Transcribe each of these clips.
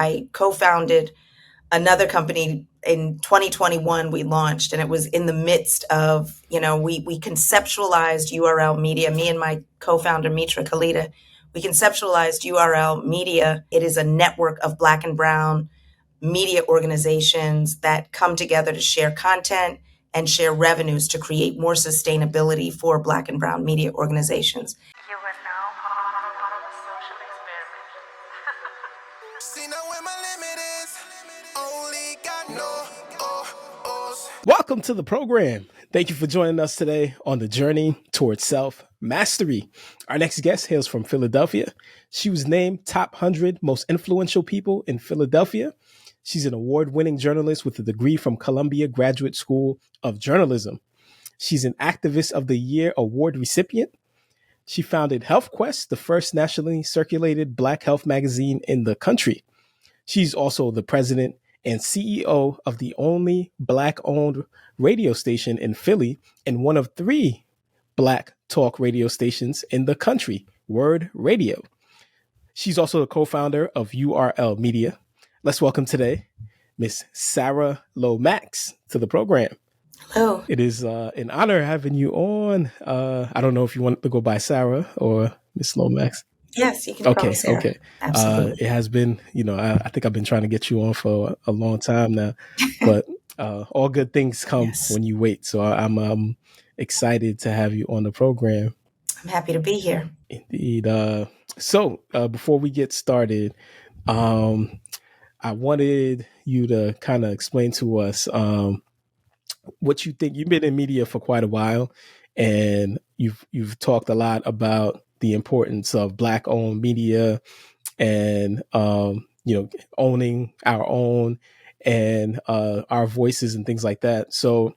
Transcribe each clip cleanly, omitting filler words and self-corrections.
I co-founded another company in 2021. We launched, and it was in the midst of, we conceptualized URL Media. Me and my co-founder, Mitra Kalita, we conceptualized URL Media. It is a network of Black and Brown media organizations that come together to share content and share revenues to create more sustainability for Black and Brown media organizations. You are now part of a social experiment. See now where my limit is. Only got no. Welcome to the program. Thank you for joining us today on the journey towards self-mastery. Our next guest hails from Philadelphia. She was named top 100 most influential people in Philadelphia. She's an award-winning journalist with a degree from Columbia Graduate School of Journalism. She's an Activist of the Year award recipient. She founded HealthQuest, the first nationally circulated Black health magazine in the country. She's also the president and CEO of the only Black-owned radio station in Philly and one of 3 Black talk radio stations in the country, WURD Radio. She's also the co-founder of URL Media. Let's welcome today Miss Sara Lomax to the program. Hello. It is an honor having you on. I don't know if you want to go by Sara or Miss Lomax. Yes, you can call me Sara. Okay. Absolutely. It has been, I think I've been trying to get you on for a long time now, but all good things come when you wait. So I'm excited to have you on the program. I'm happy to be here. Indeed. So before we get started, I wanted you to kind of explain to us what you think. You've been in media for quite a while, and you've talked a lot about the importance of Black-owned media and, owning our own and our voices and things like that. So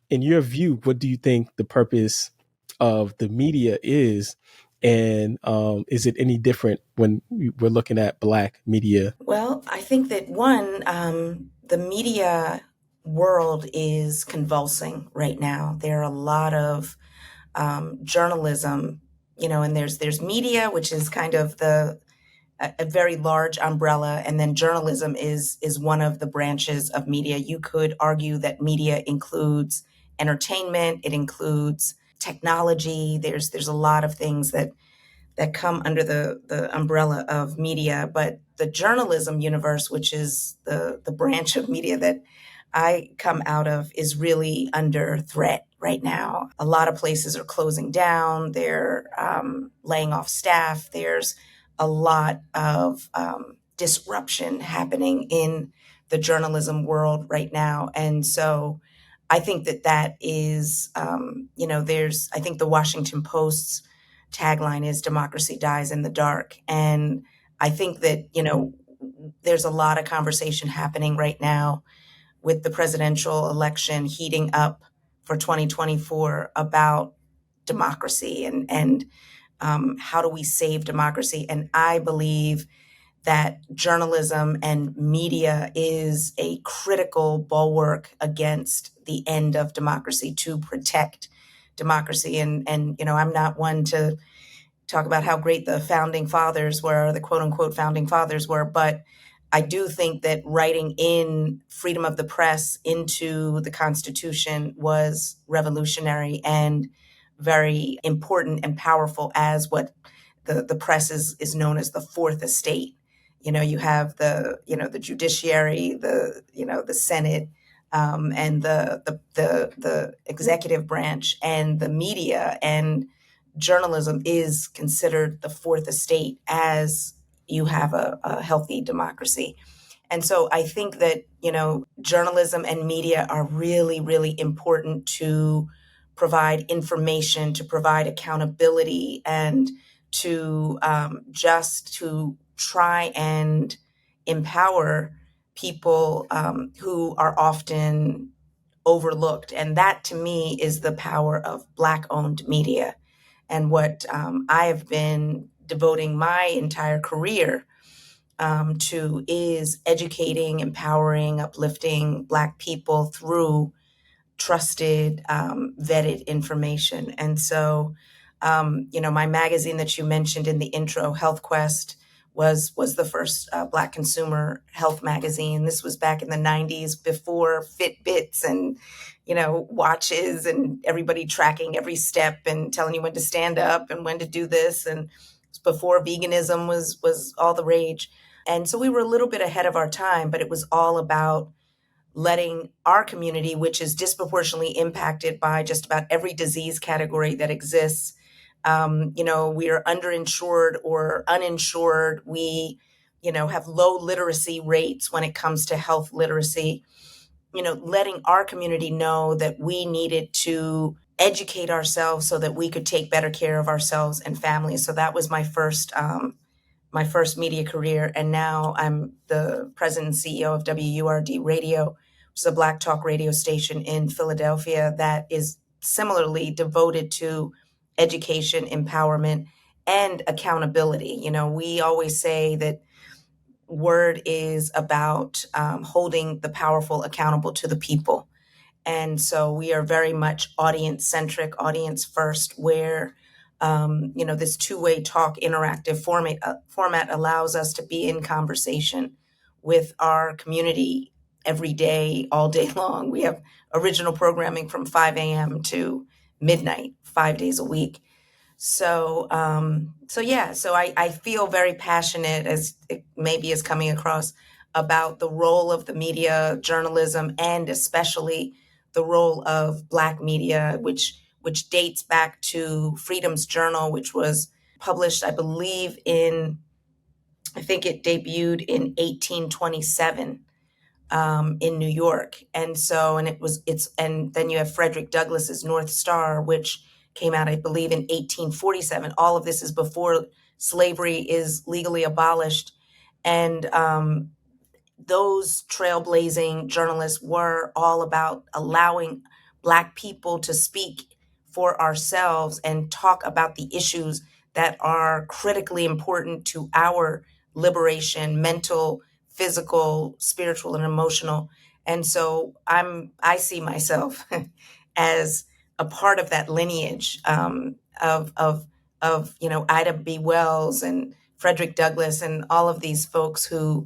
in your view, what do you think the purpose of the media is? And is it any different when we're looking at Black media? Well, I think that the media world is convulsing right now. There are a lot of journalism, and there's media, which is kind of a very large umbrella, and then journalism is one of the branches of media. You could argue that media includes entertainment, it includes technology. There's a lot of things that come under the umbrella of media, but the journalism universe, which is the branch of media that I come out of, is really under threat right now. A lot of places are closing down. They're laying off staff. There's a lot of disruption happening in the journalism world right now. And so I think that is, I think the Washington Post's tagline is "Democracy dies in the dark." And I think that, there's a lot of conversation happening right now with the presidential election heating up for 2024 about democracy and how do we save democracy. And I believe that journalism and media is a critical bulwark against the end of democracy, to protect democracy. And I'm not one to talk about how great the founding fathers were, or the quote unquote founding fathers were, but I do think that writing in freedom of the press into the Constitution was revolutionary and very important and powerful, as what the press is known as the fourth estate. You have the judiciary, the Senate, and the executive branch, and the media, and journalism is considered the fourth estate as you have a healthy democracy. And so I think that, journalism and media are really, really important to provide information, to provide accountability, and to just to try and empower people who are often overlooked. And that, to me, is the power of Black-owned media. And what I have been devoting my entire career to is educating, empowering, uplifting Black people through trusted, vetted information. And so, my magazine that you mentioned in the intro, HealthQuest, was the first Black consumer health magazine. This was back in the 90s, before Fitbits and, watches and everybody tracking every step and telling you when to stand up and when to do this. And before veganism was all the rage. And so we were a little bit ahead of our time, but it was all about letting our community, which is disproportionately impacted by just about every disease category that exists. We are underinsured or uninsured. We, have low literacy rates when it comes to health literacy. Letting our community know that we needed to educate ourselves so that we could take better care of ourselves and families. So that was my first media career. And now I'm the president and CEO of WURD Radio, which is a Black talk radio station in Philadelphia that is similarly devoted to education, empowerment, and accountability. We always say that WURD is about holding the powerful accountable to the people. And so we are very much audience centric, audience first, where this two-way talk interactive format allows us to be in conversation with our community every day, all day long. We have original programming from 5 a.m. to midnight, 5 days a week. So I feel very passionate, as it maybe is coming across, about the role of the media, journalism, and especially the role of Black media, which dates back to Freedom's Journal, which was published, I believe, I think it debuted in 1827 in New York. And then you have Frederick Douglass's North Star, which came out, I believe, in 1847. All of this is before slavery is legally abolished. And those trailblazing journalists were all about allowing Black people to speak for ourselves and talk about the issues that are critically important to our liberation, mental, physical, spiritual, and emotional. And so I see myself as a part of that lineage of Ida B. Wells and Frederick Douglass and all of these folks who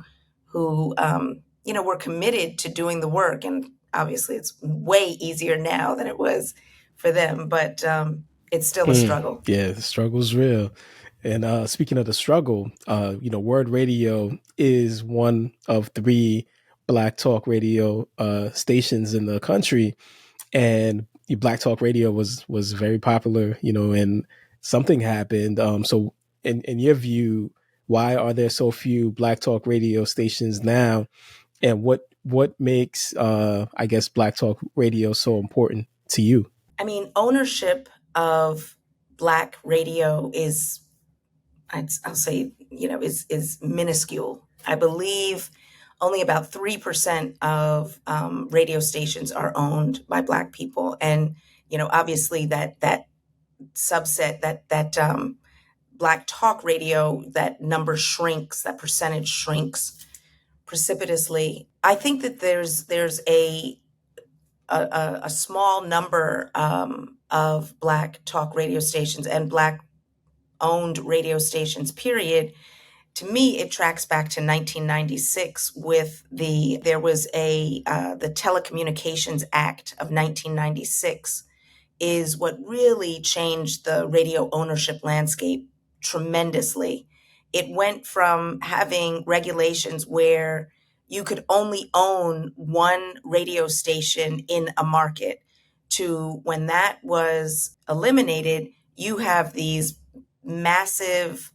were committed to doing the work. And obviously it's way easier now than it was for them, but it's still a struggle. Yeah, the struggle's real. And speaking of the struggle, WURD Radio is one of 3 Black talk radio stations in the country. And Black talk radio was very popular, and something happened. So in your view, why are there so few Black talk radio stations now? And what makes, I guess, Black talk radio so important to you? I mean, ownership of Black radio is, I'll say, is minuscule. I believe only about 3% of radio stations are owned by Black people. And, obviously that subset, that Black talk radio, that number shrinks, that percentage shrinks precipitously. I think that there's a small number of Black talk radio stations and Black owned radio stations, period. To me, it tracks back to 1996 with the Telecommunications Act of 1996 is what really changed the radio ownership landscape tremendously. It went from having regulations where you could only own one radio station in a market to when that was eliminated, you have these massive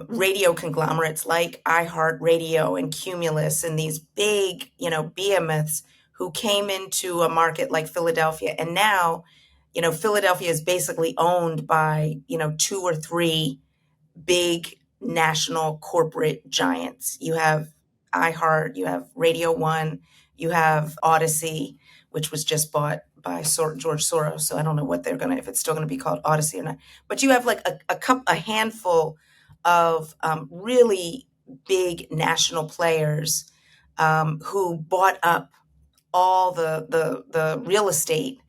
radio conglomerates like iHeartRadio and Cumulus and these big, behemoths who came into a market like Philadelphia. And now, Philadelphia is basically owned by, 2 or 3 big national corporate giants. You have iHeart, you have Radio One, you have Odyssey, which was just bought by George Soros. So I don't know what if it's still going to be called Odyssey or not. But you have like a handful of really big national players who bought up all the real estate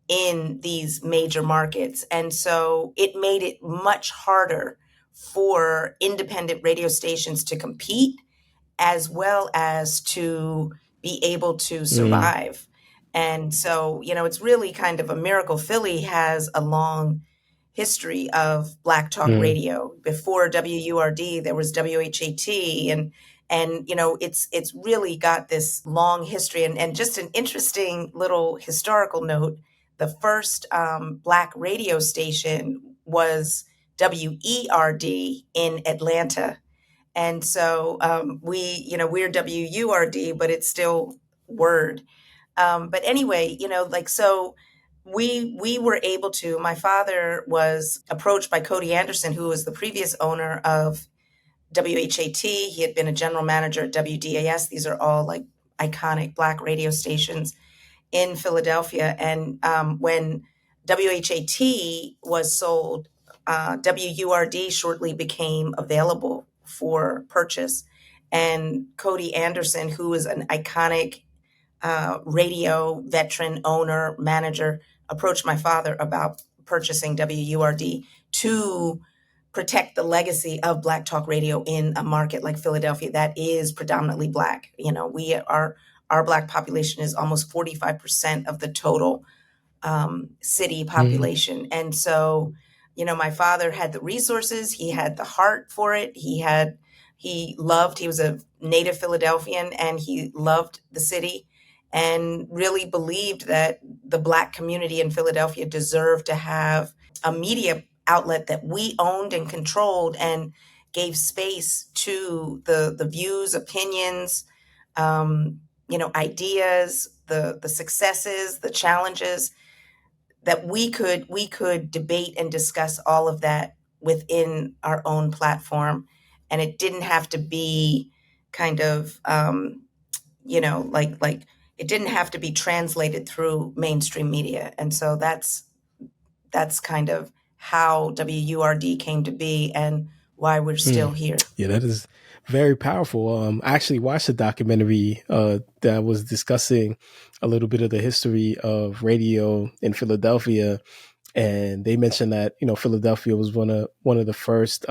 in these major markets. And so it made it much harder for independent radio stations to compete as well as to be able to survive. And so, it's really kind of a miracle. Philly has a long history of Black Talk radio. Before WURD, there was WHAT, and it's really got this long history. And just an interesting little historical note: the first Black radio station was WERD in Atlanta. And so we're WURD, but it's still Word. But anyway, so we were able to. My father was approached by Cody Anderson, who was the previous owner of WHAT. He had been a general manager at WDAS. These are all like iconic Black radio stations in Philadelphia. And when WHAT was sold, WURD shortly became available for purchase. And Cody Anderson, who is an iconic radio veteran, owner, manager, approached my father about purchasing WURD to protect the legacy of Black Talk radio in a market like Philadelphia that is predominantly Black. Our Black population is almost 45% of the total city population. And so, my father had the resources, he had the heart for it. He was a native Philadelphian, and he loved the city and really believed that the Black community in Philadelphia deserved to have a media outlet that we owned and controlled and gave space to the views, opinions, ideas, the successes, the challenges, that we could debate and discuss all of that within our own platform. And it didn't have to be kind of, like it didn't have to be translated through mainstream media. And so that's kind of how WURD came to be and why we're still here. Yeah, that is very powerful. I actually watched a documentary that was discussing a little bit of the history of radio in Philadelphia, and they mentioned that Philadelphia was one of the first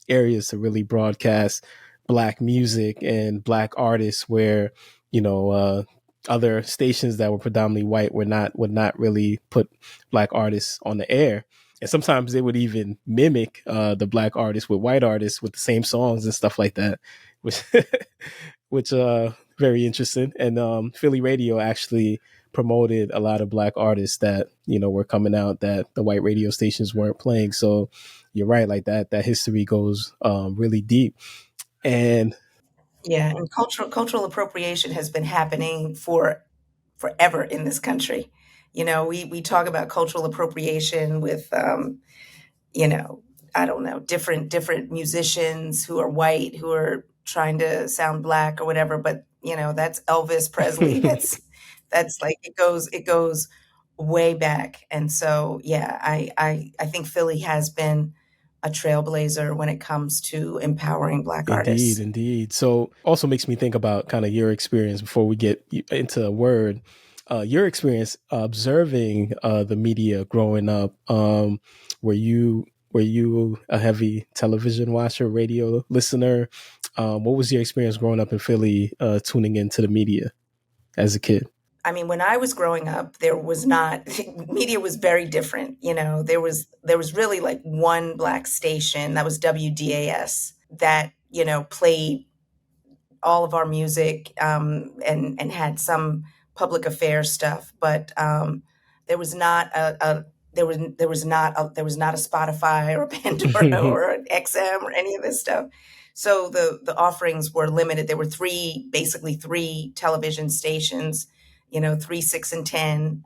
areas to really broadcast Black music and Black artists, where other stations that were predominantly white would not really put Black artists on the air. And sometimes they would even mimic the Black artists with white artists with the same songs and stuff like that, which very interesting. And Philly radio actually promoted a lot of Black artists that were coming out that the white radio stations weren't playing. So you're right, like that history goes really deep. And yeah, and cultural appropriation has been happening forever in this country. We talk about cultural appropriation with, I don't know, different musicians who are white, who are trying to sound Black or whatever. But, that's Elvis Presley. That's like, it goes way back. And so, yeah, I think Philly has been a trailblazer when it comes to empowering Black artists. Indeed. So also makes me think about kind of your experience before we get into WURD. Your experience observing the media growing up. Were you a heavy television watcher, radio listener? What was your experience growing up in Philly, tuning into the media as a kid? I mean, when I was growing up, there was not, media was very different. There was really like one Black station, that was WDAS, that, played all of our music, and had some public affairs stuff. But there was not there was not a Spotify or a Pandora or an XM or any of this stuff. So the offerings were limited. There were basically three television stations, 3, 6, and 10.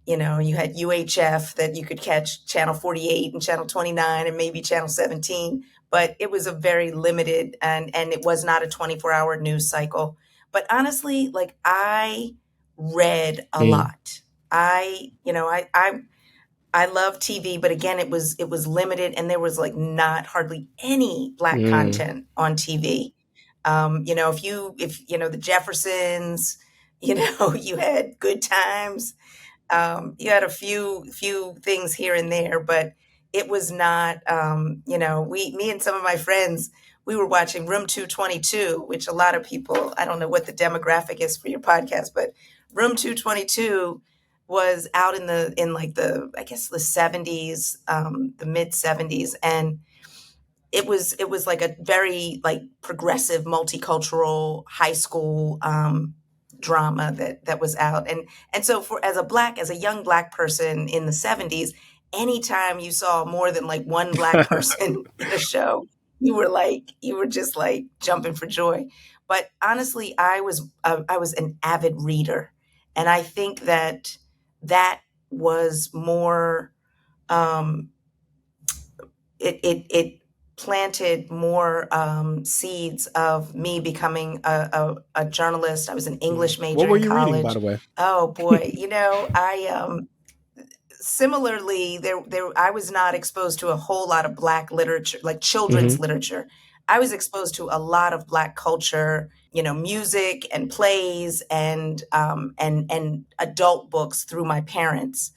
You had UHF that you could catch channel 48 and channel 29 and maybe channel 17, but it was a very limited, and it was not a 24-hour news cycle. But honestly, like, I read a lot. I love TV, but again, it was limited, and there was like not hardly any Black content on TV. If the Jeffersons, you had Good Times, you had a few things here and there, but it was not, me and some of my friends, we were watching Room 222, which a lot of people, I don't know what the demographic is for your podcast, but Room 222 was out I guess the 70s, the mid 70s. And it was like a very like progressive multicultural high school drama that was out. And so as a young Black person in the 70s, anytime you saw more than like one Black person in a show, you were just like jumping for joy. But honestly, I was an avid reader, and I think that was more um it planted more seeds of me becoming a journalist. I was an English What major were in you reading, by college. the way? Oh boy, I similarly there I was not exposed to a whole lot of Black literature, like children's Hmm. literature. I was exposed to a lot of Black culture, music and plays and adult books through my parents.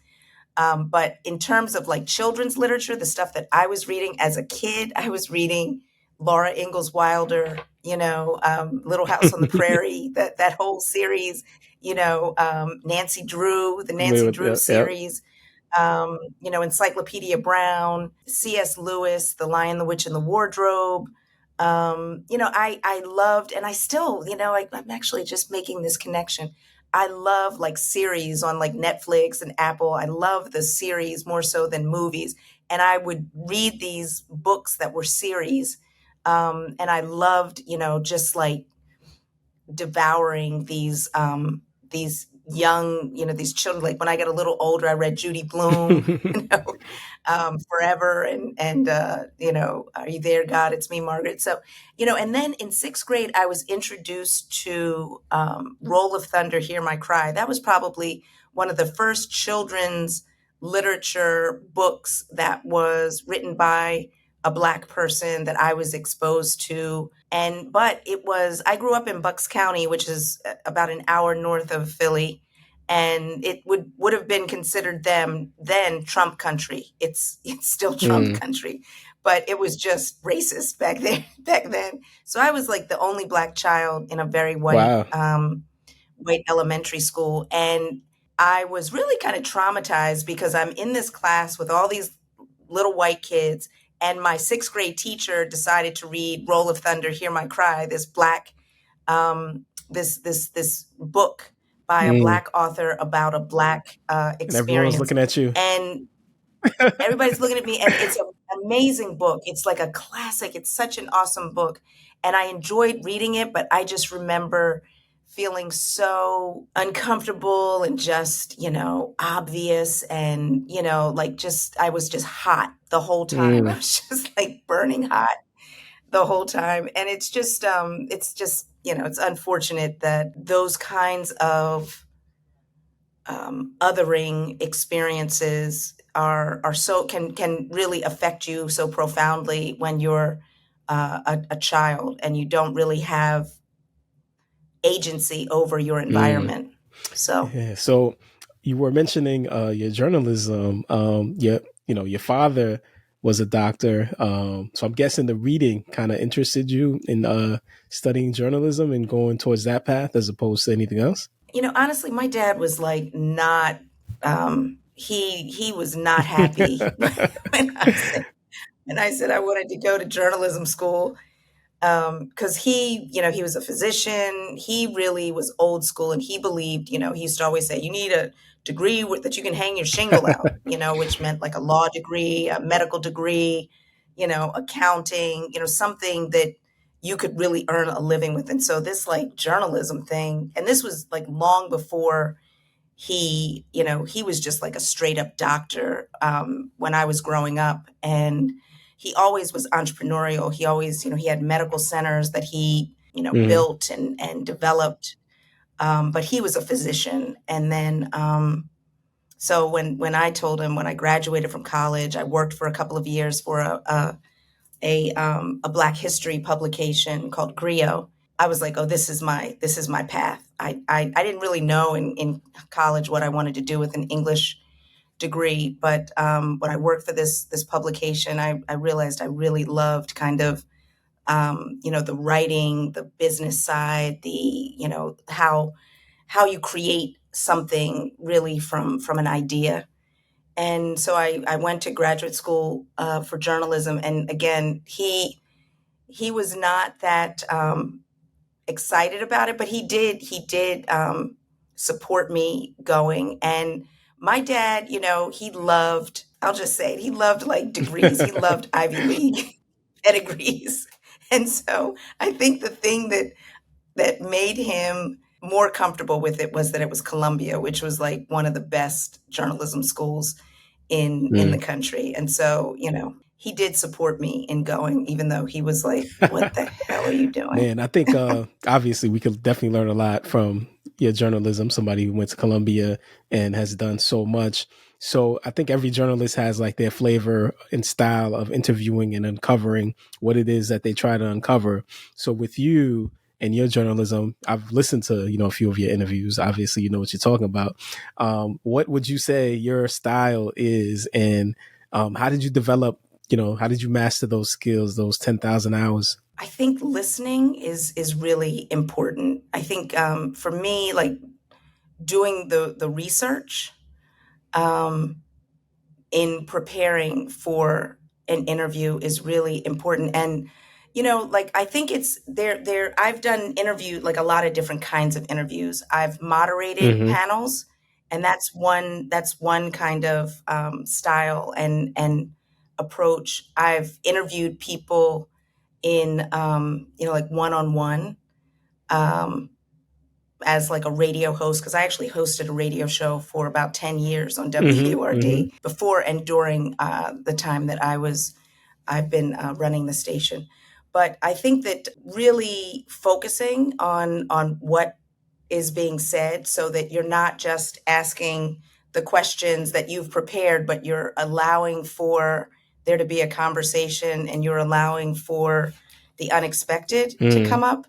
But in terms of like children's literature, the stuff that I was reading as a kid, I was reading Laura Ingalls Wilder, Little House on the Prairie, that whole series, Nancy Drew, the Familiar Nancy with, Drew yeah, yeah. series, Encyclopedia Brown, C.S. Lewis, The Lion, the Witch, and the Wardrobe. I loved, and I still, I'm actually just making this connection. I love like series on like Netflix and Apple. I love the series more so than movies. And I would read these books that were series. And I loved, just like devouring these young, these children. Like when I got a little older, I read Judy Blume, forever, and Are You There, God? It's Me, Margaret. So, and then in sixth grade, I was introduced to Roll of Thunder, Hear My Cry. That was probably one of the first children's literature books that was written by a Black person that I was exposed to. But I grew up in Bucks County, which is about an hour north of Philly, and it would have been considered then Trump country. It's still Trump Mm. country, but it was just racist back then. So I was like the only Black child in a very Wow. white elementary school, and I was really kind of traumatized because I'm in this class with all these little white kids, and my sixth grade teacher decided to read Roll of Thunder, Hear My Cry, this Black, this book by a Mm. Black author about a Black And everyone was experience. looking at you. And everybody's looking at me, and it's an amazing book. It's like a classic. It's such an awesome book. And I enjoyed reading it, but I just remember feeling so uncomfortable and just, obvious and, I was just hot the whole time. I Mm. was just like burning hot the whole time. And it's unfortunate that those kinds of othering experiences are so can really affect you so profoundly when you're a child and you don't really have agency over your Mm. environment. So Yeah. So you were mentioning your journalism. Your father was a doctor. So I'm guessing the reading kind of interested you in studying journalism and going towards that path as opposed to anything else. honestly, my dad was like not he was not happy when I said I wanted to go to journalism school. Because he was a physician. He really was old school, and he believed, he used to always say, you need a degree that you can hang your shingle out, which meant like a law degree, a medical degree, accounting, something that you could really earn a living with. And so this like journalism thing, and this was like long before he was just like a straight up doctor when I was growing up. And he always was entrepreneurial. He always, he had medical centers that he, Mm. built and developed. But he was a physician. And then, so when I told him when I graduated from college, I worked for a couple of years for a Black history publication called Griot. I was like, oh, this is my path. I didn't really know in college what I wanted to do with an English degree. But when I worked for this publication, I realized I really loved kind of the writing, the business side, how you create something really from an idea. And so I went to graduate school for journalism. And again, he was not that excited about it, but he did support me going. And my dad, he loved, I'll just say it, he loved like degrees. He loved Ivy League pedigrees. And so I think the thing that made him more comfortable with it was that it was Columbia, which was like one of the best journalism schools in the country. And so, he did support me in going, even though he was like, what the hell are you doing? Man, I think obviously we could definitely learn a lot from your journalism, somebody who went to Columbia and has done so much. So I think every journalist has like their flavor and style of interviewing and uncovering what it is that they try to uncover. So with you and your journalism, I've listened to, a few of your interviews. Obviously, you know what you're talking about. What would you say your style is, and how did you develop, how did you master those skills, those 10,000 hours? I think listening is really important. I think for me, like doing the research in preparing for an interview is really important. And like I think it's there. I've done like a lot of different kinds of interviews. I've moderated panels, and that's one kind of style and approach. I've interviewed people in like one-on-one as like a radio host, because I actually hosted a radio show for about 10 years on WURD before and during the time that I've been running the station. But I think that really focusing on what is being said, so that you're not just asking the questions that you've prepared, but you're allowing for there to be a conversation, and you're allowing for the unexpected to come up.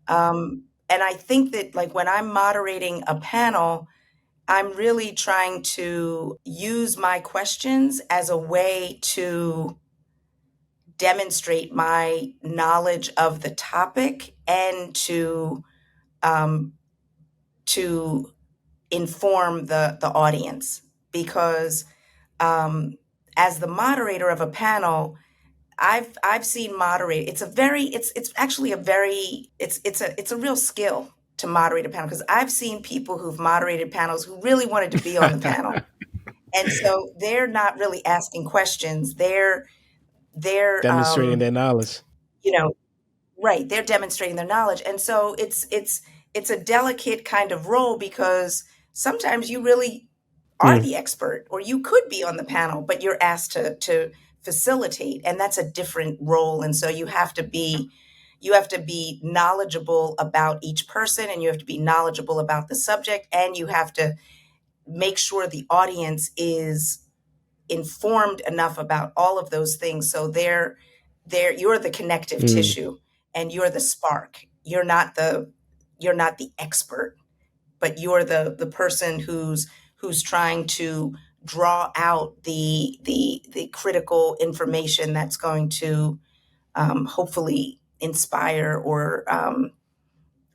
And I think that like when I'm moderating a panel, I'm really trying to use my questions as a way to demonstrate my knowledge of the topic, and to inform the audience. Because as the moderator of a panel, I've seen moderate. It's actually it's a real skill to moderate a panel, because I've seen people who've moderated panels who really wanted to be on the panel. And so they're not really asking questions. They're Demonstrating their knowledge. Right. They're demonstrating their knowledge. And so it's a delicate kind of role, because sometimes you really are the expert, or you could be on the panel, but you're asked to facilitate, and that's a different role. And so you have to be knowledgeable about each person, and you have to be knowledgeable about the subject, and you have to make sure the audience is informed enough about all of those things. So you're the connective tissue, and you're the spark. You're not the expert, but you're the person who's trying to draw out the critical information that's going to hopefully inspire or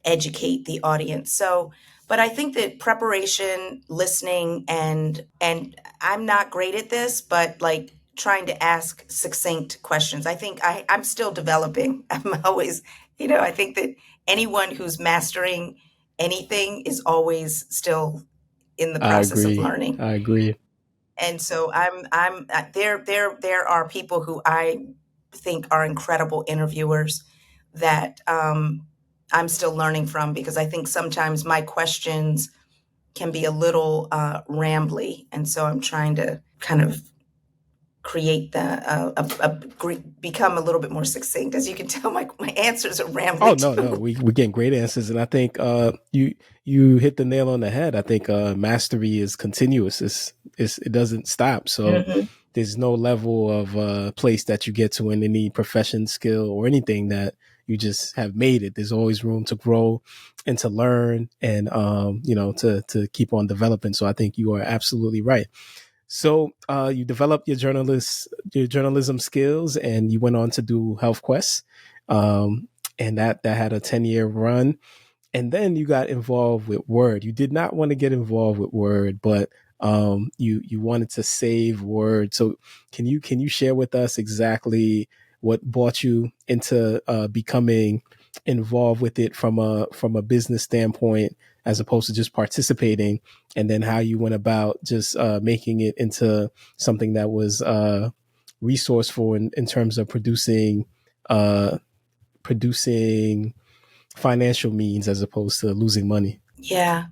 educate the audience. So, but I think that preparation, listening, and I'm not great at this, but like trying to ask succinct questions. I think I'm still developing. I'm always, I think that anyone who's mastering anything is always still in the process of learning. I agree. And so I'm there are people who I think are incredible interviewers that I'm still learning from, because I think sometimes my questions can be a little rambly, and so I'm trying to kind of create become a little bit more succinct. As you can tell, my answers are rambling. Oh no, we're getting great answers, and I think you hit the nail on the head. I think mastery is continuous. It doesn't stop. So there's no level of place that you get to in any profession, skill, or anything that you just have made it. There's always room to grow and to learn, and to keep on developing. So I think you are absolutely right. So you developed your journalism skills, and you went on to do HealthQuest, and that had a 10-year run. And then you got involved with WURD. You did not want to get involved with WURD, but you wanted to save WURD. So can you share with us exactly what brought you into becoming involved with it from a business standpoint, as opposed to just participating, and then how you went about just making it into something that was resourceful in terms of producing financial means as opposed to losing money. Yeah.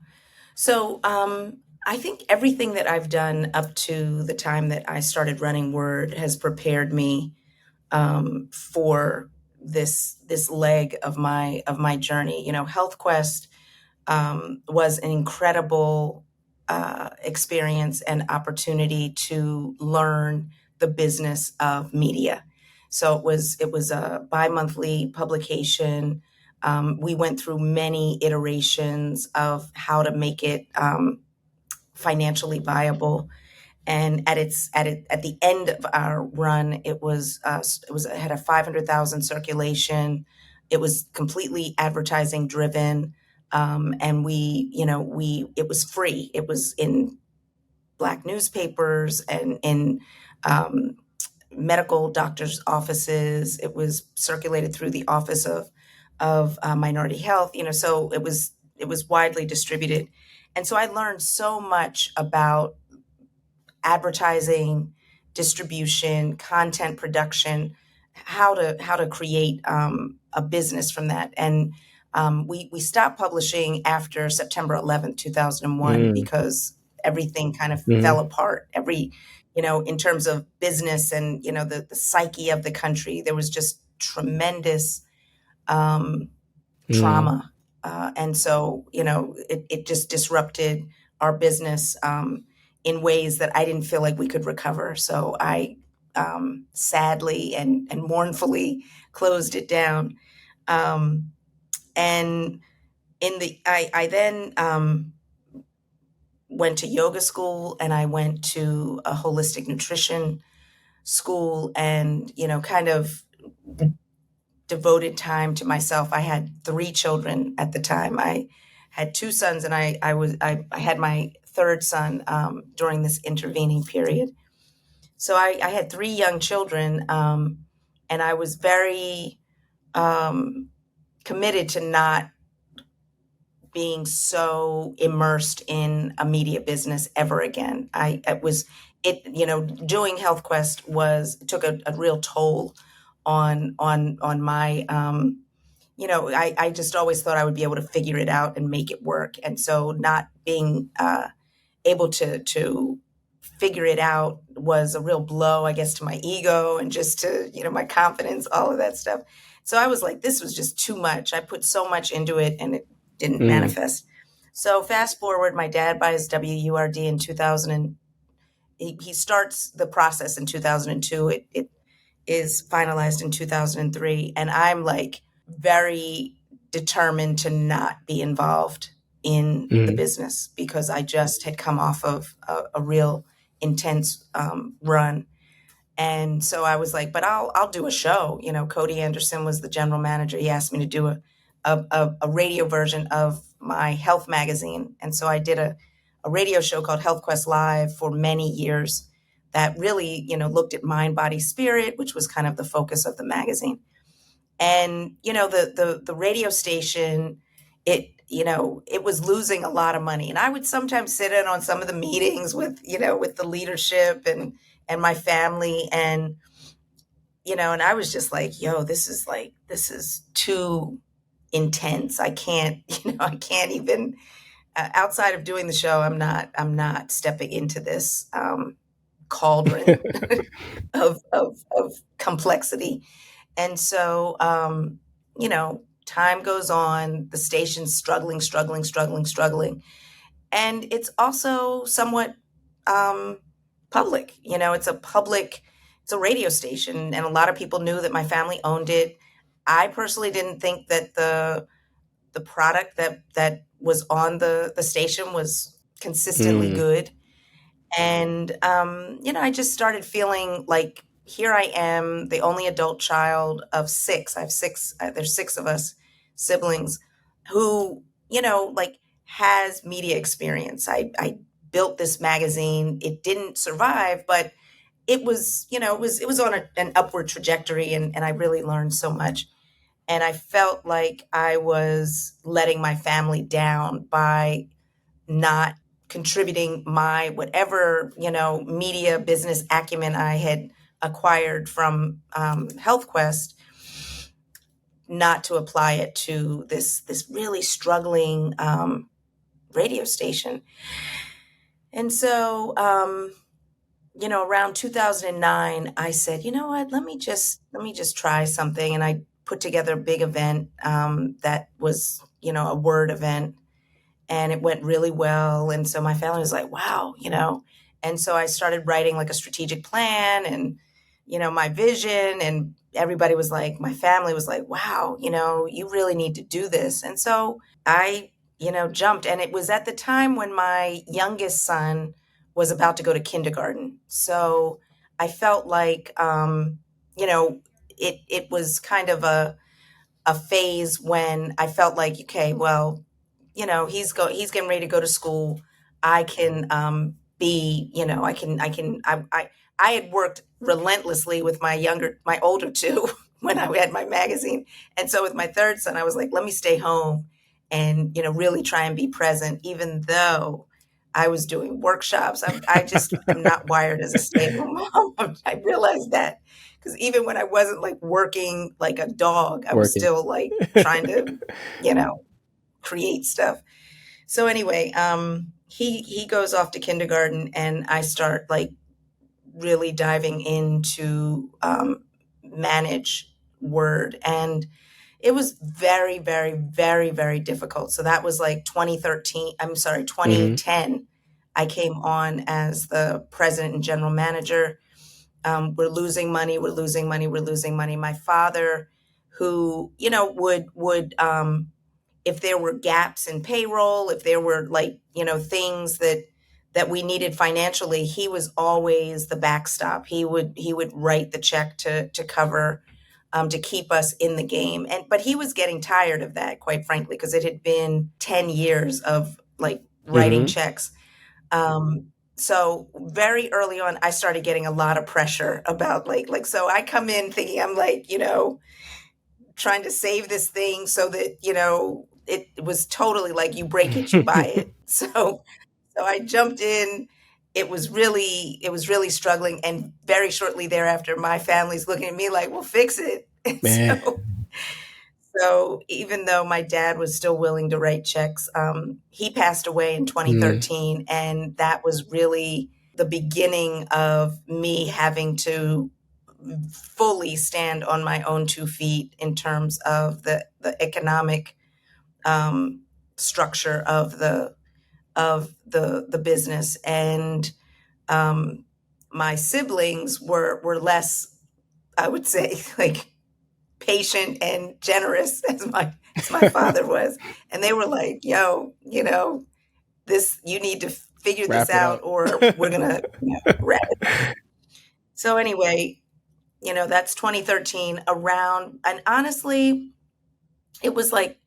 So I think everything that I've done up to the time that I started running WURD has prepared me for this leg of my journey. You know, HealthQuest was an incredible experience and opportunity to learn the business of media. So it was a bi-monthly publication. We went through many iterations of how to make it financially viable. And at the end of our run, it had a 500,000 circulation. It was completely advertising driven, and it was free. It was in Black newspapers and in medical doctors' offices. It was circulated through the Office of Minority Health. So it was widely distributed, and so I learned so much about advertising, distribution, content production, how to create a business from that. And we stopped publishing after September 11th, 2001, Mm. because everything kind of Mm-hmm. fell apart. In terms of business and the psyche of the country, there was just tremendous um, Mm. trauma. And so, it just disrupted our business in ways that I didn't feel like we could recover. So I sadly and mournfully closed it down. Um, and I then went to yoga school, and I went to a holistic nutrition school, and, kind of devoted time to myself. I had 3 children at the time. I had 2 sons, and I had my third son during this intervening period. So I had 3 young children, and I was very committed to not being so immersed in a media business ever again. Doing HealthQuest took a real toll on my I just always thought I would be able to figure it out and make it work. And so not being able to figure it out was a real blow, I guess, to my ego and just to, my confidence, all of that stuff. So I was like, this was just too much. I put so much into it, and it didn't Mm. manifest. So fast forward, my dad buys WURD in 2000, and he starts the process in 2002. It is finalized in 2003. And I'm like very determined to not be involved in the Mm. business, because I just had come off of a real intense run. And so I was like, but I'll do a show. Cody Anderson was the general manager. He asked me to do a radio version of my health magazine. And so I did a radio show called HealthQuest Live for many years that really, looked at mind, body, spirit, which was kind of the focus of the magazine. And, the radio station, it was losing a lot of money. And I would sometimes sit in on some of the meetings with the leadership and my family. And, and I was just like, yo, this is too intense. I can't, I can't even, outside of doing the show, I'm not stepping into this cauldron of complexity. And so, time goes on, the station's struggling. And it's also somewhat public. It's a radio station, and a lot of people knew that my family owned it. I personally didn't think that the product that was on the station was consistently Mm. good. And, I just started feeling like here I am, the only adult child of six. I have six, there's six of us siblings who, like has media experience. I built this magazine. It didn't survive, but it was, it was on an upward trajectory, and I really learned so much. And I felt like I was letting my family down by not contributing my whatever, media business acumen I had acquired from HealthQuest, not to apply it to this really struggling radio station. And so, around 2009, I said, you know what, let me just try something. And I put together a big event that was, a word event, and it went really well. And so my family was like, wow, and so I started writing like a strategic plan and, my vision, and everybody was like, my family was like, wow, you really need to do this. And so I, jumped. And it was at the time when my youngest son was about to go to kindergarten. So I felt like, it was kind of a phase when I felt like, okay, well, he's getting ready to go to school. I can be, I had worked relentlessly with my older two when I had my magazine. And so with my third son, I was like, let me stay home and, really try and be present, even though I was doing workshops. I'm not wired as a stay-at-home mom. I realized that, because even when I wasn't like working like a dog, I was Working. still like trying to, you know, create stuff. So anyway, he goes off to kindergarten, and I start like really diving into manage Word, and it was very, very, very, very difficult. So that was like 2013. I'm sorry, Hmm. 2010. I came on as the president and general manager. We're losing money. We're losing money. We're losing money. My father, who would if there were gaps in payroll, if there were like, things that we needed financially, he was always the backstop. He would write the check to cover, to keep us in the game. But he was getting tired of that, quite frankly, because it had been 10 years of like writing Hmm. checks. So very early on, I started getting a lot of pressure about so I come in thinking I'm like, trying to save this thing so that, it was totally like you break it, you buy it. So I jumped in. It was really struggling. And very shortly thereafter, my family's looking at me like, well, fix it. And Man. so even though my dad was still willing to write checks, he passed away in Mm. 2013. And that was really the beginning of me having to fully stand on my own 2 feet in terms of the economic structure of the business. And um, my siblings were less, I would say, like patient and generous as my father was. And they were like, yo, this, you need to figure this Wrap it out, up. or we're gonna wrap it. So anyway, that's 2013 around. And honestly, it was like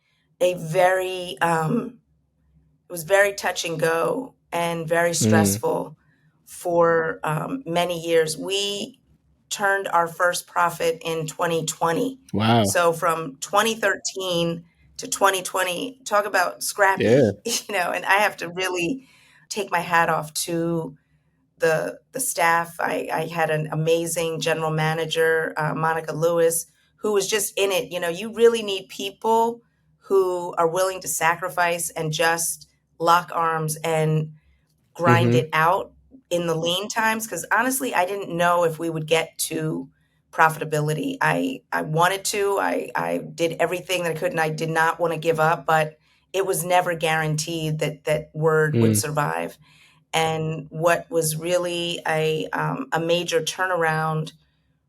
a very it was very touch and go and very Mm. stressful for many years. We turned our first profit in 2020. Wow. So from 2013 to 2020, talk about scrappy, Yeah. and I have to really take my hat off to the staff. I had an amazing general manager, Monica Lewis, who was just in it. You really need people who are willing to sacrifice and just lock arms and grind Hmm. it out in the lean times. Because honestly, I didn't know if we would get to profitability. I wanted to. I did everything that I could, and I did not want to give up, but it was never guaranteed that Word would Mm. survive. And what was really a major turnaround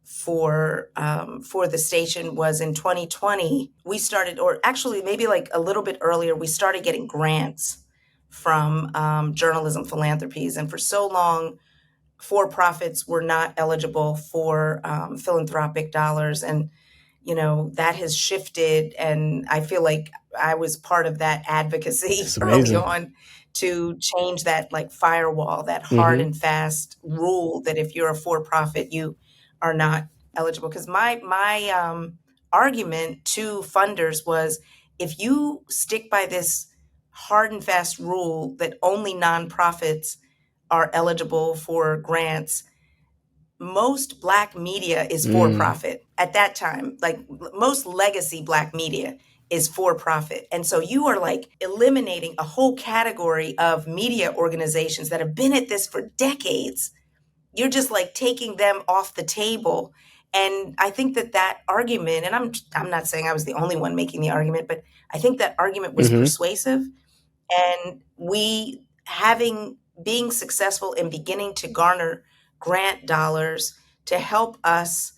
for the station was in 2020. We started, or actually maybe like a little bit earlier, we started getting grants from journalism philanthropies. And for so long, for-profits were not eligible for philanthropic dollars. And, that has shifted. And I feel like I was part of that advocacy It's early amazing. on to change that like firewall, that hard Mm-hmm. and fast rule that if you're a for-profit, you are not eligible. Because my argument to funders was, if you stick by this hard and fast rule that only nonprofits are eligible for grants, most Black media is for Mm. profit at that time. Like most legacy Black media is for profit. And so you are like eliminating a whole category of media organizations that have been at this for decades. You're just like taking them off the table. And I think that argument, and I'm not saying I was the only one making the argument, but I think that argument was Mm-hmm. persuasive. And we being successful in beginning to garner grant dollars to help us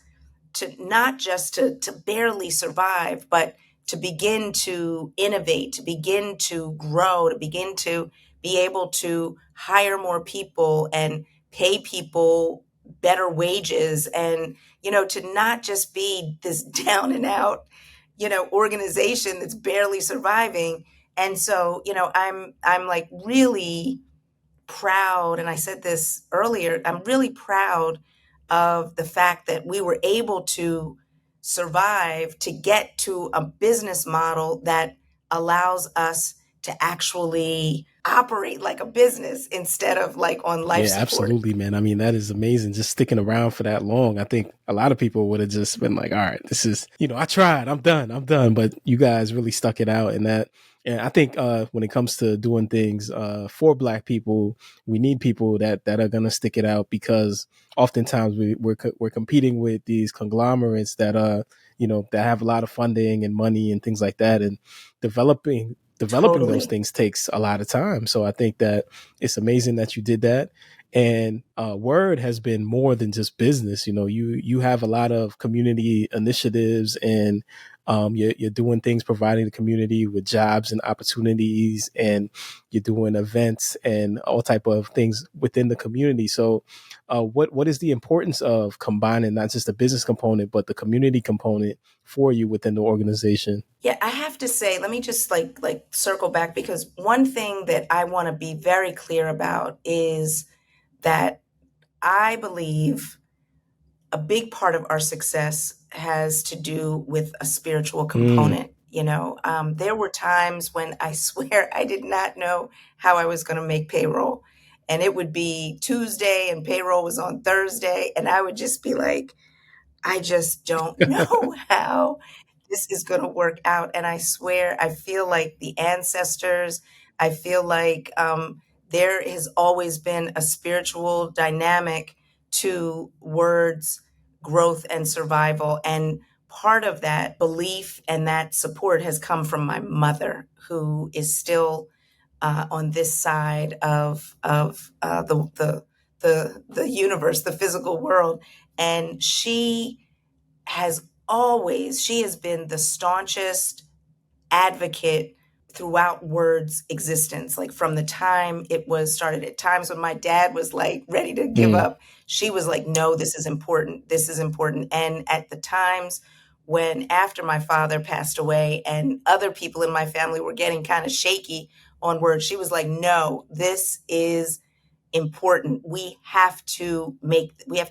to not just to barely survive, but to begin to innovate, to begin to grow, to begin to be able to hire more people and pay people better wages, and to not just be this down and out organization that's barely surviving. And so I'm like really proud, and I said this earlier, I'm really proud of the fact that we were able to survive to get to a business model that allows us to actually operate like a business instead of like on life Yeah, support. absolutely, man. I mean, that is amazing. Just sticking around for that long. I think a lot of people would have just been like, all right, this is, I tried, I'm done. But you guys really stuck it out. And I think when it comes to doing things for Black people, we need people that are going to stick it out, because oftentimes we're competing with these conglomerates that that have a lot of funding and money and things like that. And developing those Totally. things takes a lot of time. So I think that it's amazing that you did that. And WURD has been more than just business. You have a lot of community initiatives, and you're doing things, providing the community with jobs and opportunities, and you're doing events and all type of things within the community. So what is the importance of combining not just the business component, but the community component for you within the organization? Yeah, I have to say, let me just like circle back, because one thing that I want to be very clear about is that I believe a big part of our success has to do with a spiritual Mm. component. There were times when I swear I did not know how I was going to make payroll. And it would be Tuesday and payroll was on Thursday. And I would just be like, I just don't know how this is going to work out. And I swear, I feel like the ancestors, I feel like there has always been a spiritual dynamic to WURD's growth and survival. And part of that belief and that support has come from my mother, who is still on this side of the universe, the physical world. And she has been the staunchest advocate throughout WURD's existence. Like from the time it was started, at times when my dad was like ready to give Mm. up, she was like, no, this is important. This is important. And at the times when after my father passed away and other people in my family were getting kind of shaky on WURD, she was like, no, this is important. We have to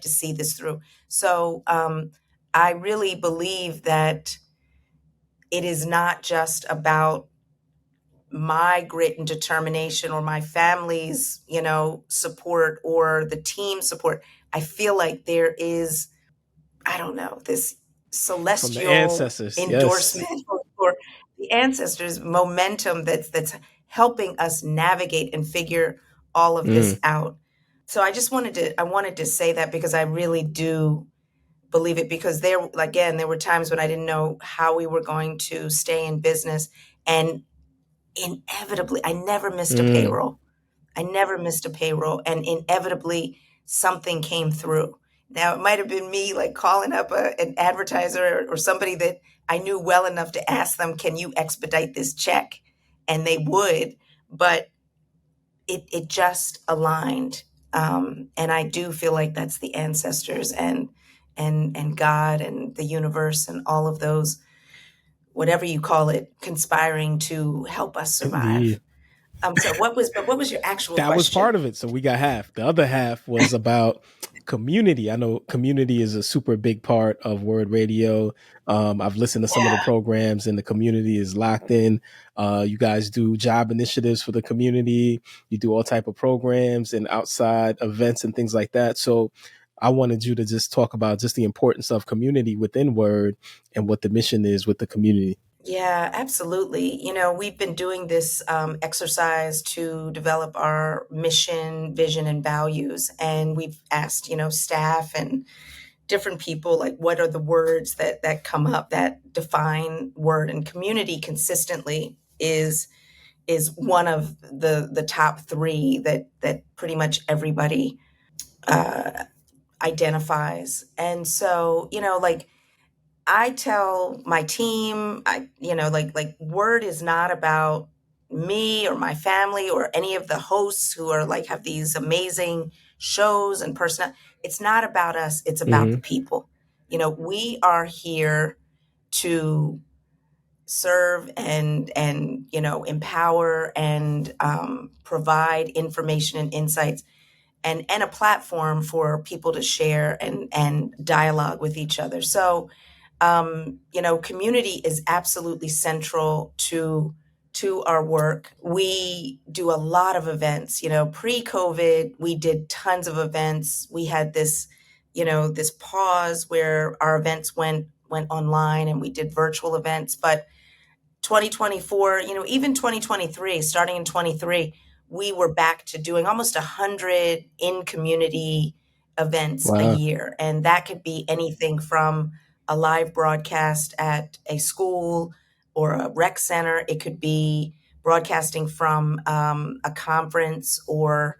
see this through. So I really believe that it is not just about my grit and determination or my family's, support or the team support. I feel like there is, I don't know, this From the celestial ancestors. Yes. endorsement or the ancestors momentum that's helping us navigate and figure all of this Mm. out. So I wanted to say that, because I really do believe it, because there were times when I didn't know how we were going to stay in business, and inevitably I never missed a Mm. payroll. I never missed a payroll, and inevitably something came through. Now, it might have been me like calling up an advertiser or somebody that I knew well enough to ask them, can you expedite this check? And they would. But it just aligned. And I do feel like that's the ancestors and God and the universe and all of those, whatever you call it, conspiring to help us survive. Indeed. So what was your actual That was question? part of it. So we got half. The other half was about community. I know community is a super big part of WURD Radio. I've listened to some of the programs, and the community is locked in. You guys do job initiatives for the community. You do all type of programs and outside events and things like that. So I wanted you to just talk about just the importance of community within WURD and what the mission is with the community. Yeah, absolutely. We've been doing this exercise to develop our mission, vision, and values. And we've asked, staff and different people, like, what are the words that come up that define WURD, and community consistently is one of the top three that pretty much everybody identifies. And so, like, I tell my team, like WURD is not about me or my family or any of the hosts who are like have these amazing shows and personal. It's not about us. It's about the Mm-hmm. people. We are here to serve and empower and provide information and insights and a platform for people to share and dialogue with each other. So community is absolutely central to our work. We do a lot of events. Pre-COVID, we did tons of events. We had this pause where our events went online, and we did virtual events. But 2024, even 2023, starting in 23, we were back to doing almost 100 in community events a Wow. year. And that could be anything from a live broadcast at a school or a rec center. It could be broadcasting from a conference or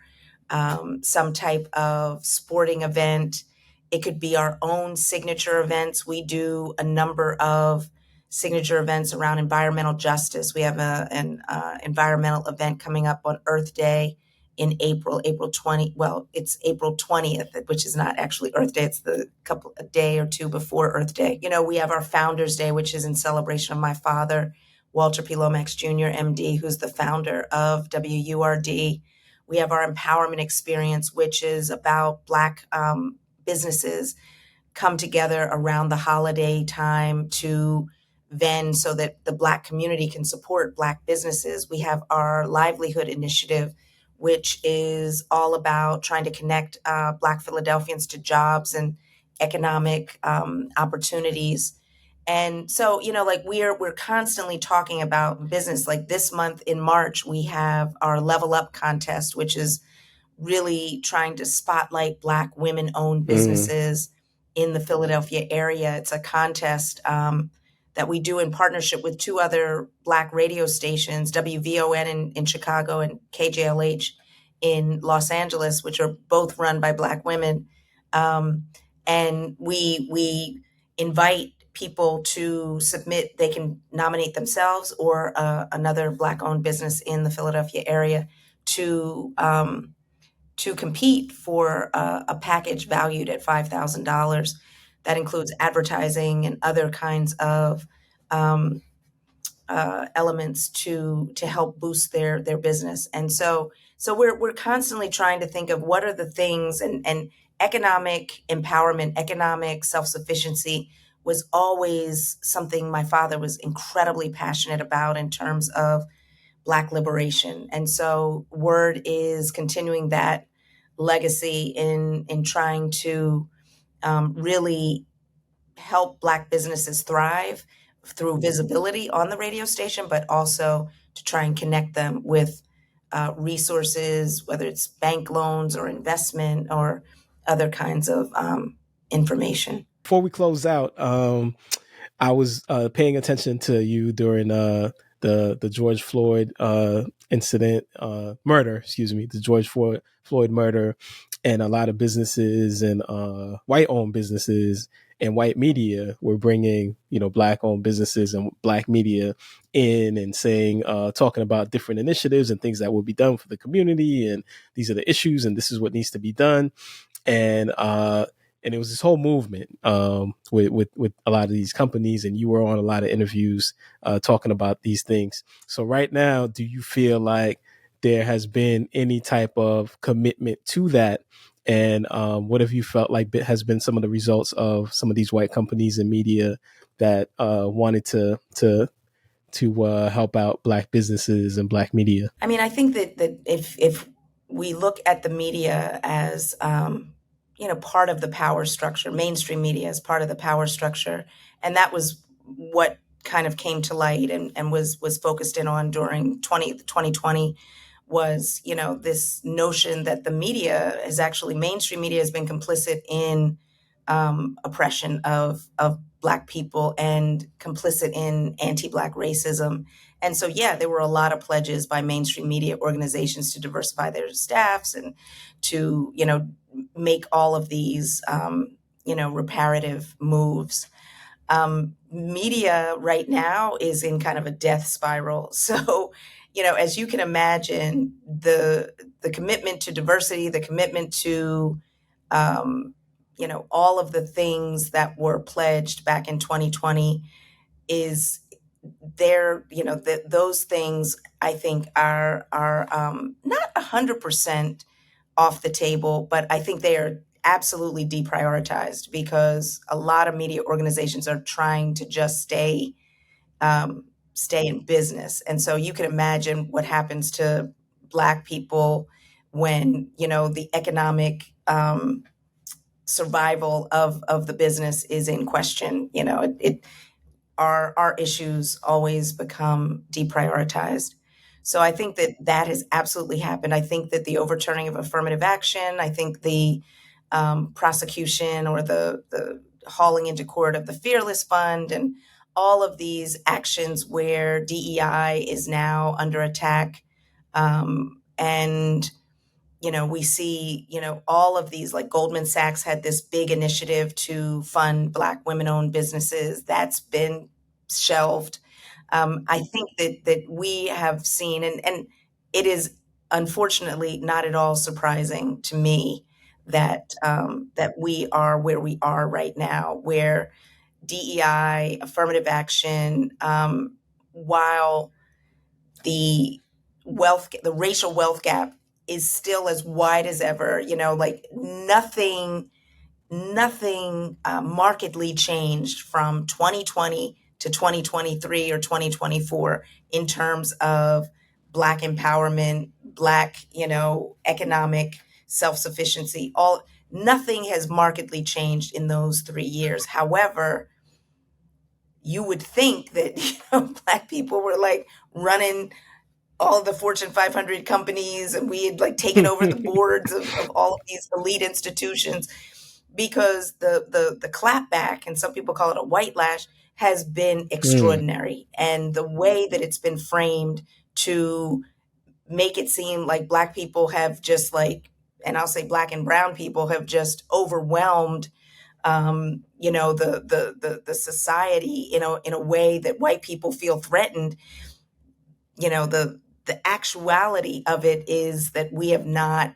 some type of sporting event. It could be our own signature events. We do a number of signature events around environmental justice. We have an environmental event coming up on Earth Day in April 20. Well, it's April 20th, which is not actually Earth Day. It's a day or two before Earth Day. We have our Founders Day, which is in celebration of my father, Walter P. Lomax Jr., MD, who's the founder of WURD. We have our Empowerment Experience, which is about Black businesses come together around the holiday time to vend so that the Black community can support Black businesses. We have our Livelihood Initiative, which is all about trying to connect Black Philadelphians to jobs and economic opportunities. And so, like we're constantly talking about business. Like this month in March, we have our Level Up contest, which is really trying to spotlight Black women-owned businesses in the Philadelphia area. It's a contest that we do in partnership with two other Black radio stations, WVON in Chicago and KJLH in Los Angeles, which are both run by Black women. And we invite people to submit. They can nominate themselves or another Black-owned business in the Philadelphia area to compete for a package valued at $5,000. That includes advertising and other kinds of elements to help boost their business. And so we're constantly trying to think of what are the things, and economic empowerment, economic self-sufficiency was always something my father was incredibly passionate about in terms of Black liberation. And so WURD is continuing that legacy in trying to really help Black businesses thrive through visibility on the radio station, but also to try and connect them with resources, whether it's bank loans or investment or other kinds of information. Before we close out, I was paying attention to you during the George Floyd incident, murder, the George Floyd murder, and a lot of businesses and white-owned businesses and white media were bringing, Black owned businesses and Black media in and saying, talking about different initiatives and things that will be done for the community. And these are the issues and this is what needs to be done. And it was this whole movement with a lot of these companies, and you were on a lot of interviews talking about these things. So right now, do you feel like there has been any type of commitment to that? And what have you felt like has been some of the results of some of these white companies and media that wanted to help out Black businesses and Black media? I mean, I think that if we look at the media as part of the power structure, mainstream media as part of the power structure, and that was what kind of came to light and was focused in on during 2020 was, this notion that the media is actually, mainstream media has been complicit in oppression of Black people and complicit in anti-Black racism. And so, yeah, there were a lot of pledges by mainstream media organizations to diversify their staffs and to, make all of these, reparative moves. Media right now is in kind of a death spiral. So, as you can imagine, the commitment to diversity, the commitment to, all of the things that were pledged back in 2020 is there. Those things I think are not 100% off the table, but I think they are absolutely deprioritized because a lot of media organizations are trying to just stay in business. And so you can imagine what happens to Black people when, the economic survival of the business is in question. Our issues always become deprioritized. So I think that has absolutely happened. I think that the overturning of affirmative action, I think the prosecution or the hauling into court of the Fearless Fund and all of these actions where DEI is now under attack. And we see, all of these, like Goldman Sachs had this big initiative to fund Black women-owned businesses. That's been shelved. I think that we have seen, and it is unfortunately not at all surprising to me that that we are where we are right now, where DEI, affirmative action, while the racial wealth gap is still as wide as ever, like nothing markedly changed from 2020 to 2023 or 2024 in terms of Black empowerment, Black, economic self-sufficiency. Nothing has markedly changed in those 3 years. However, you would think that Black people were like running all of the Fortune 500 companies, and we had like taken over the boards of all of these elite institutions, because the clapback, and some people call it a white lash, has been extraordinary. And the way that it's been framed to make it seem like Black people have just like, and I'll say Black and brown people have just overwhelmed the society in a way that white people feel threatened. The actuality of it is that we have not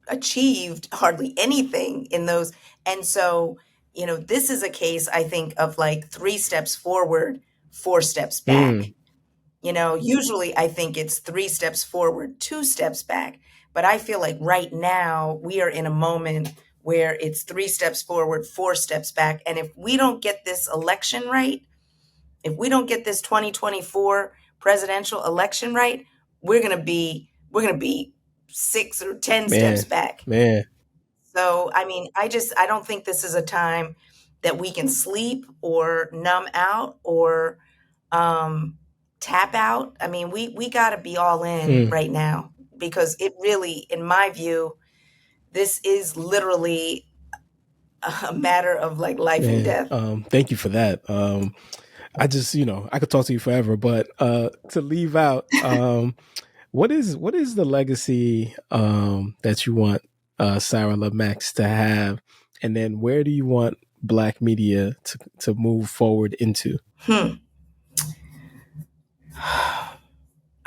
achieved hardly anything in those. And so, this is a case, I think, of like 3 steps forward, 4 steps back. Usually I think it's 3 steps forward, 2 steps back. But I feel like right now we are in a moment where it's 3 steps forward, 4 steps back. And if we don't get this election right, if we don't get this 2024 presidential election right, we're going to be 6 or 10 steps back. Man. So, I mean, I don't think this is a time that we can sleep or numb out or tap out. I mean, we got to be all in right now, because it really, in my view, this is literally a matter of like life and death. Thank you for that. I just, I could talk to you forever, but to leave out, what is the legacy that you want Sara Lomax to have And then where do you want Black media to move forward into?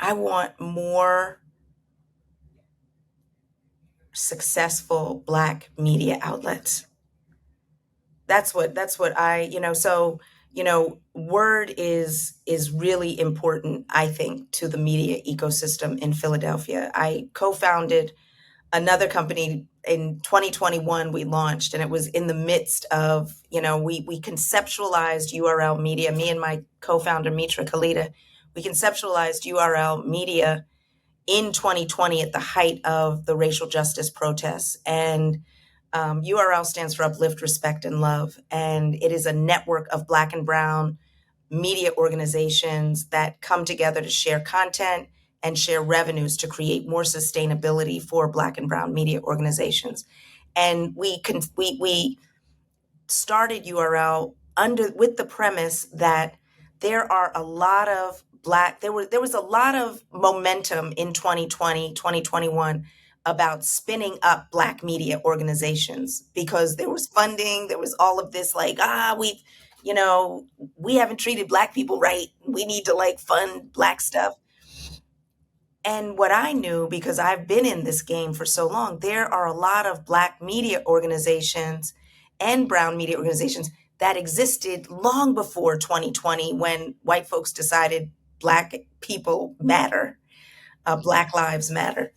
I want more successful Black media outlets. That's what WURD is really important, I think, to the media ecosystem in Philadelphia. I co-founded another company in 2021. We launched, and it was in the midst of, we conceptualized URL media. Me and my co-founder Mitra Kalita, we conceptualized URL media in 2020 at the height of the racial justice protests. And URL stands for Uplift, Respect, and Love. And it is a network of Black and Brown media organizations that come together to share content and share revenues to create more sustainability for Black and Brown media organizations. And we started URL with the premise that there are a lot of there was a lot of momentum in 2020, 2021 about spinning up Black media organizations, because there was funding, there was all of this we haven't treated Black people right. We need to fund Black stuff. And what I knew, because I've been in this game for so long, there are a lot of Black media organizations and Brown media organizations that existed long before 2020, when white folks decided Black people matter, Black lives matter.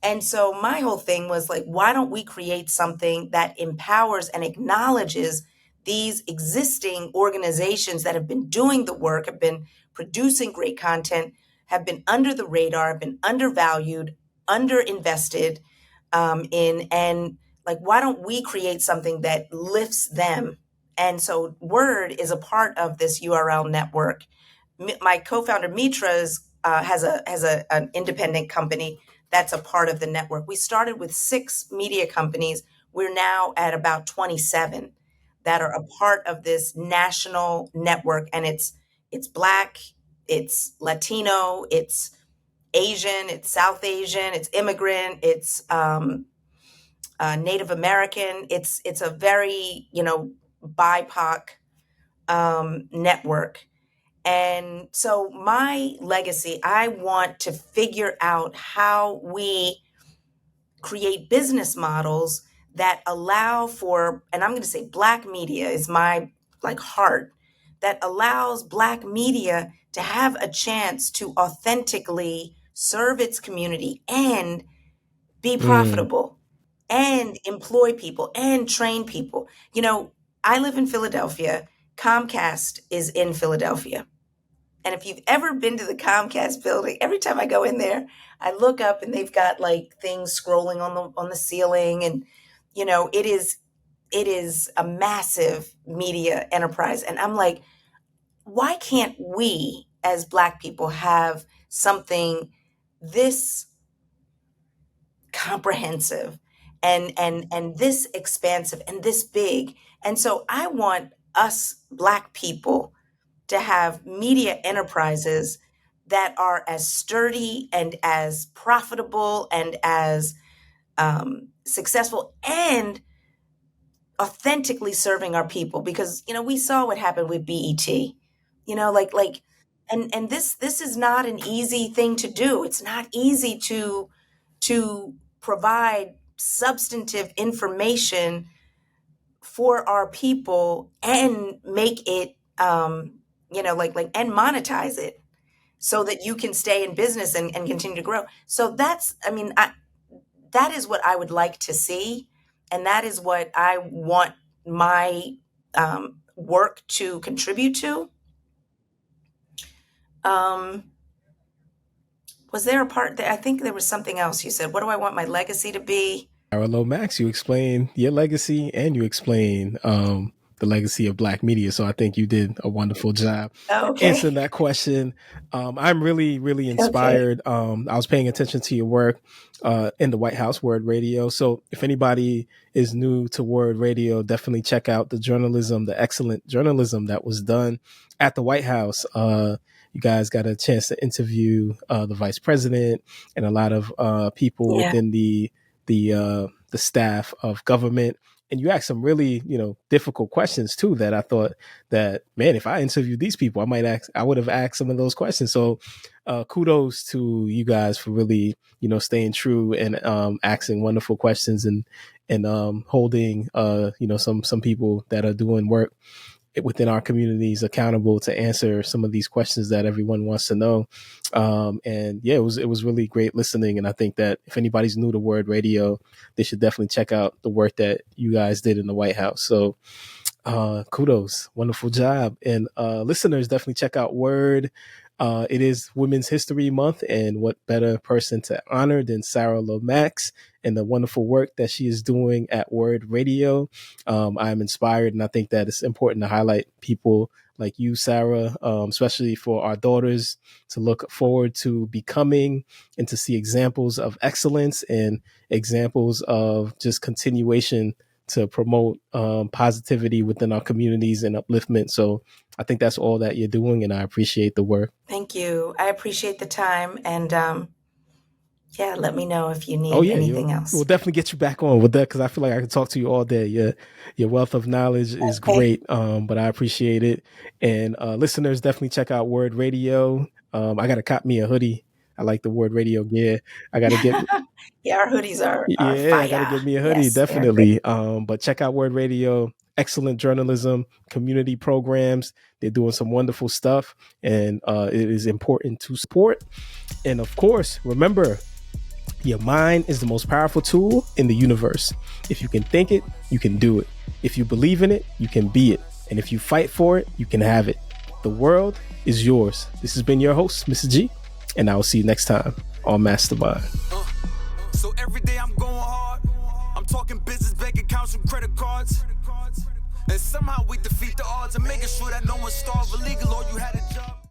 And so my whole thing was why don't we create something that empowers and acknowledges these existing organizations that have been doing the work, have been producing great content, have been under the radar, have been undervalued, underinvested in, and why don't we create something that lifts them? And so WURD is a part of this URL network. My co-founder Mitra has an independent company that's a part of the network. We started with 6 media companies. We're now at about 27 that are a part of this national network. And it's Black, it's Latino, it's Asian, it's South Asian, it's immigrant, it's Native American. It's a very, BIPOC network. And so my legacy, I want to figure out how we create business models that allow for, and I'm going to say Black media is my heart, that allows Black media to have a chance to authentically serve its community and be profitable and employ people and train people. I live in Philadelphia. Comcast is in Philadelphia. And if you've ever been to the Comcast building, every time I go in there, I look up and they've got things scrolling on the ceiling, and it is a massive media enterprise. And I'm like, why can't we as Black people have something this comprehensive and this expansive and this big? And so I want us Black people to have media enterprises that are as sturdy and as profitable and as successful and authentically serving our people. Because we saw what happened with BET. And this is not an easy thing to do. It's not easy to provide substantive information for our people and make it and monetize it so that you can stay in business and continue to grow. So that is what I would like to see. And that is what I want my work to contribute to. Was there a part that I think there was something else you said? What do I want my legacy to be? Sara Lomax, you explain your legacy and you explain the legacy of Black media. So I think you did a wonderful job answering that question. I'm really, really inspired. I was paying attention to your work in the White House, WURD Radio. So if anybody is new to WURD Radio, definitely check out the excellent journalism that was done at the White House. You guys got a chance to interview the vice president and a lot of people within the staff of government. And you asked some really, difficult questions too, that I thought that, man, if I interviewed these people, I would have asked some of those questions. So kudos to you guys for really, staying true and asking wonderful questions and holding, some people that are doing work within our communities accountable to answer some of these questions that everyone wants to know. And yeah, it was really great listening. And I think that if anybody's new to WURD Radio, they should definitely check out the work that you guys did in the White House. So kudos, wonderful job. And listeners, definitely check out WURD. It is Women's History Month, and what better person to honor than Sara Lomax and the wonderful work that she is doing at WURD Radio. I'm inspired, and I think that it's important to highlight people like you, Sara, especially for our daughters to look forward to becoming and to see examples of excellence and examples of just continuation to promote positivity within our communities and upliftment. So I think that's all that you're doing, and I appreciate the work. Thank you. I appreciate the time. And let me know if you need anything else. We'll definitely get you back on with that, because I feel like I could talk to you all day. Your wealth of knowledge is great, but I appreciate it. And listeners, definitely check out WURD Radio. I got to cop me a hoodie. I like the WURD Radio gear. I got to get... our hoodies are fire. I got to get me a hoodie, definitely. But check out WURD Radio. Excellent journalism, community programs. They're doing some wonderful stuff, and it is important to support. And of course, remember, your mind is the most powerful tool in the universe. If you can think it, you can do it. If you believe in it, you can be it. And if you fight for it, you can have it. The world is yours. This has been your host, Mr. G, and I will see you next time on MasterMine. So every day I'm going hard. I'm talking business, bank accounts, and credit cards. And somehow we defeat the odds and making sure that no one starves illegal or you had a job.